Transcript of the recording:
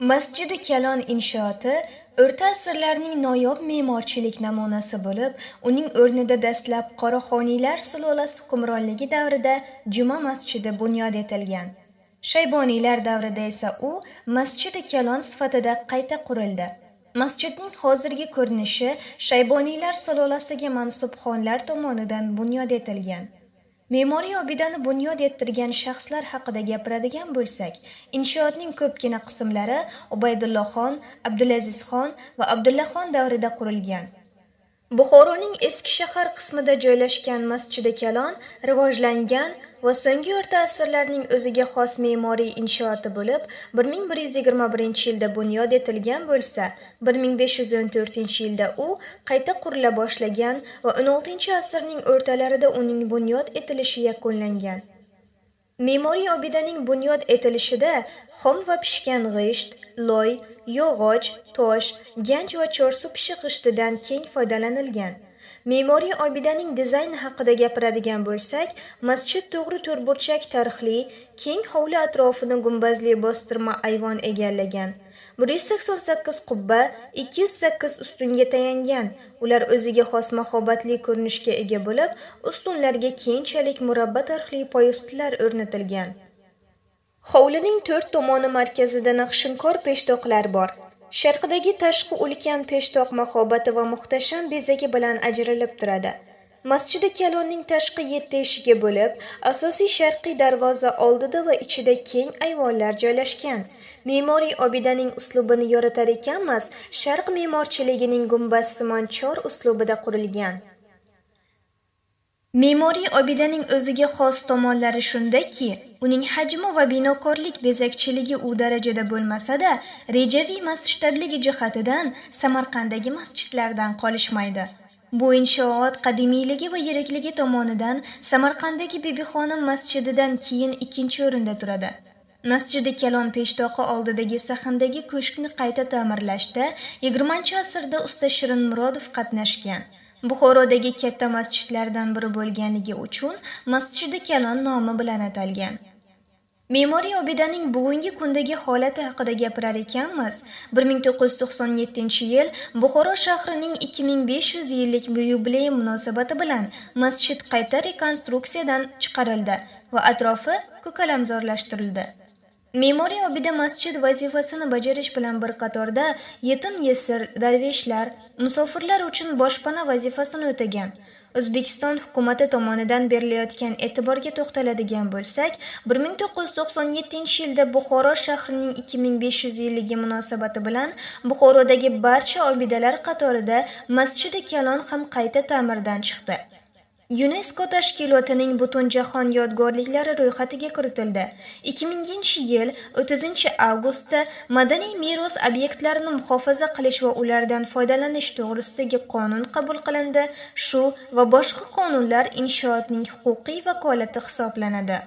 Masjidi Kalon inshooti o'rta asrlarning noyob me'morchilik namunasi bo'lib, uning o'rnida dastlab Qoraxoniylar sulolasi hukmronligi davrida Juma masjidi bunyod etilgan. Shayboniylar davrida esa u Masjidi Kalon sifatida qayta qurildi. Masjidning hozirgi ko'rinishi Shayboniylar sulolasiga mansub xonlar tomonidan bunyod etilgan. Me'moriy obidani bunyod ettirgan shaxslar haqida gapiradigan bo'lsak, inshootning ko'pgina qismlari Ubaydullohxon, Abdulazizxon va Abdullaxon davrida qurilgan. Buxoroning eski shahar qismida joylashgan Masjidi Kalon rivojlangan va so'nggi o'rta asrlarning o'ziga xos me'moriy inshooti bo'lib, 1121-yilda bunyod etilgan bo'lsa, 1514-yilda u qayta qurila boshlagan va 16-asrning o'rtalarida uning bunyod etilishi yakunlangan. Me'moriy obidaning bunyod etilishida xom va pishgan g'isht, loy, yog'och, tosh, ganj va chorsu pishiq g'ishtidan keng foydalanilgan. Me'moriy obidaning dizayni haqida gapiradigan bo'lsak, masjid to'g'ri to'rtburchak tarhli, keng hovli atrofini gumbazli bostirma ayvon egallagan. 188 qubba, 208 ustunga tayangan. Ular o'ziga xos mahobatli ko'rinishga ega bo'lib, ustunlarga keyinchalik murabba tarhli poyustilar o'rnatilgan. Hovlining 4 tomoni markazida naqshinkor peshtoqlar bor. Sharqidagi tashqi ulkan peshtoq mahobati va muhtasham bezagi bilan ajralib turadi. Masjidi Kalonning tashqi 7 eshigi bo'lib, asosiy sharqiy darvoza oldida va ichida keng ayvonlar joylashgan. Me'moriy obidaning uslubini yoritar ekanmiz, sharq me'morchiligining gumbazsimon chor uslubida qurilgan. Me'moriy obidaning o'ziga xos tomonlari shundaki, uning hajmi va binokorlik bezakchiligi u darajada bo'lmasa-da, rejaviy masshtabligi jihatidan Samarqanddagi masjidlardan qolishmaydi. Bu inshoot qadimiyligi va yirikligi tomonidan Samarqanddagi Bibixonim masjididan keyin ikkinchi o'rinda turadi. Masjidi Kalon peshtoqi oldidagi sahndagi ko'shkni qayta ta'mirlashda 20-asrda usta Shirin Murodov qatnashgan. Buxorodagi katta masjidlardan biri bo'lganligi uchun Masjidi Kalon nomi bilan atalgan. Me'moriy obidaning bugungi kundagi holati haqida gapirar ekanmiz, 1997-yil Buxoro shahrining 2500 yillik yubileyi munosabati bilan masjid qayta rekonstruksiyadan chiqarildi va atrofi ko'kalamzorlashtirildi. Me'moriy obida masjid vazifasini bajarish bilan bir qatorda yetim yesir, darveshlar, musofirlar uchun boshpana vazifasini o'tagan. O'zbekiston hukumati tomonidan berilayotgan e'tiborga to'xtaladigan bo'lsak, 1997-yilda Buxoro shahrining 2500 yilligi munosabati bilan Buxorodagi barcha obidalar qatorida Masjidi Kalon ham qayta ta'mirdan chiqdi. UNESCO tashkilotining Butunjahon yodgorliklari ro'yxatiga kiritildi. 2000-yil 30-avgustda madaniy meros obyektlarini muhofaza qilish va ulardan foydalanish to'g'risidagi qonun qabul qilindi. Shu va boshqa qonunlar inshootning huquqiy vakolati hisoblanadi.